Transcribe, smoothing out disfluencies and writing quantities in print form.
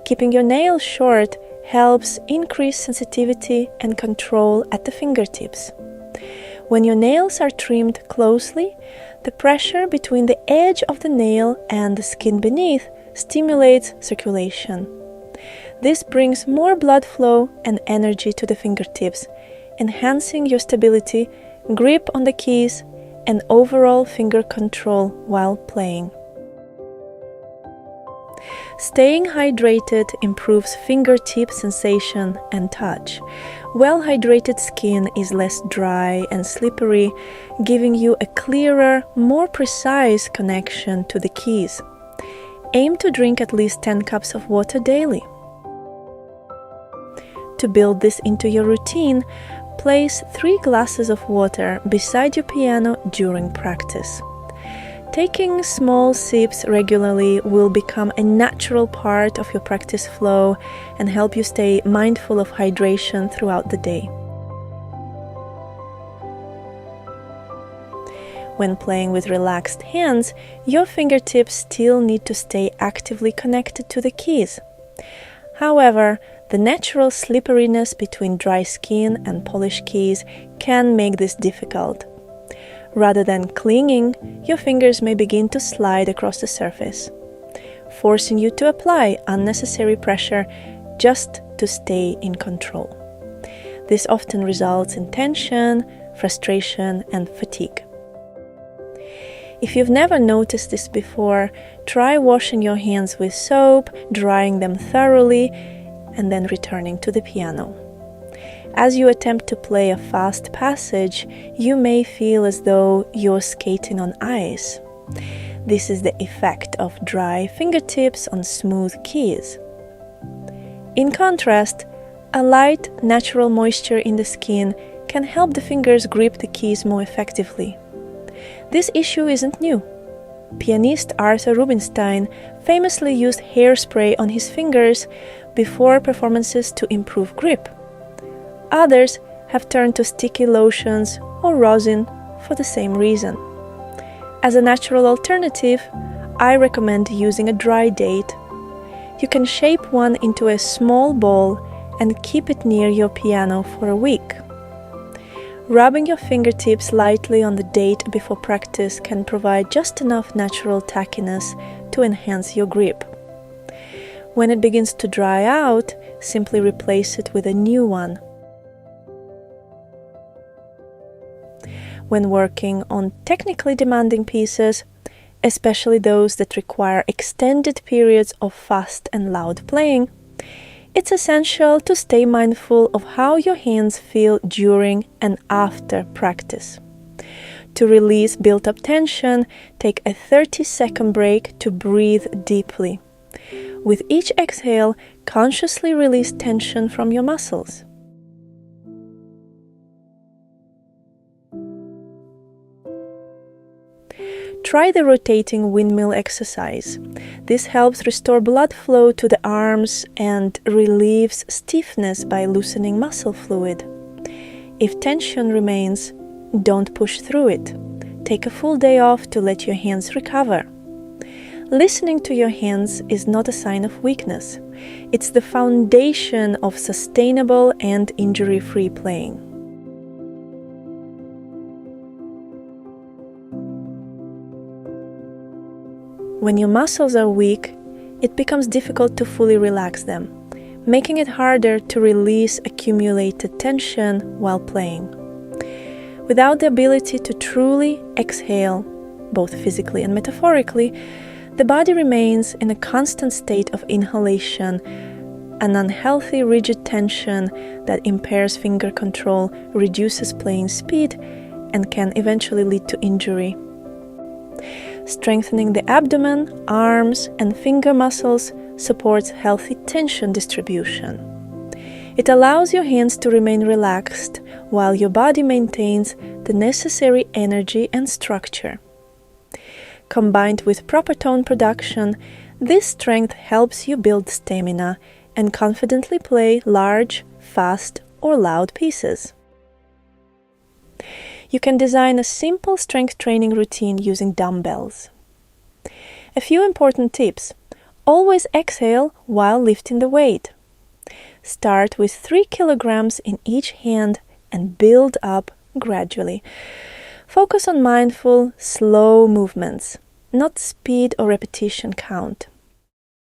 Keeping your nails short helps increase sensitivity and control at the fingertips. When your nails are trimmed closely, the pressure between the edge of the nail and the skin beneath stimulates circulation. This brings more blood flow and energy to the fingertips, enhancing your stability, grip on the keys, and overall finger control while playing. Staying hydrated improves fingertip sensation and touch. Well-hydrated skin is less dry and slippery, giving you a clearer, more precise connection to the keys. Aim to drink at least 10 cups of water daily. To build this into your routine, place 3 glasses of water beside your piano during practice. Taking small sips regularly will become a natural part of your practice flow and help you stay mindful of hydration throughout the day. When playing with relaxed hands, your fingertips still need to stay actively connected to the keys. However, the natural slipperiness between dry skin and polished keys can make this difficult. Rather than clinging, your fingers may begin to slide across the surface, forcing you to apply unnecessary pressure just to stay in control. This often results in tension, frustration, and fatigue. If you've never noticed this before, try washing your hands with soap, drying them thoroughly, and then returning to the piano. As you attempt to play a fast passage, you may feel as though you're skating on ice. This is the effect of dry fingertips on smooth keys. In contrast, a light, natural moisture in the skin can help the fingers grip the keys more effectively. This issue isn't new. Pianist Arthur Rubinstein famously used hairspray on his fingers before performances to improve grip. Others have turned to sticky lotions or rosin for the same reason. As a natural alternative, I recommend using a dry date. You can shape one into a small ball and keep it near your piano for a week. Rubbing your fingertips lightly on the date before practice can provide just enough natural tackiness to enhance your grip. When it begins to dry out, simply replace it with a new one. When working on technically demanding pieces, especially those that require extended periods of fast and loud playing, it's essential to stay mindful of how your hands feel during and after practice. To release built-up tension, take a 30-second break to breathe deeply. With each exhale, consciously release tension from your muscles. Try the rotating windmill exercise. This helps restore blood flow to the arms and relieves stiffness by loosening muscle fluid. If tension remains, don't push through it. Take a full day off to let your hands recover. Listening to your hands is not a sign of weakness. It's the foundation of sustainable and injury-free playing. When your muscles are weak, it becomes difficult to fully relax them, making it harder to release accumulated tension while playing. Without the ability to truly exhale, both physically and metaphorically, the body remains in a constant state of inhalation. An unhealthy rigid tension that impairs finger control, reduces playing speed, and can eventually lead to injury. Strengthening the abdomen, arms, and finger muscles supports healthy tension distribution. It allows your hands to remain relaxed while your body maintains the necessary energy and structure. Combined with proper tone production, this strength helps you build stamina and confidently play large, fast, or loud pieces. You can design a simple strength training routine using dumbbells. A few important tips. Always exhale while lifting the weight. Start with 3 kilograms in each hand and build up gradually. Focus on mindful, slow movements, not speed or repetition count.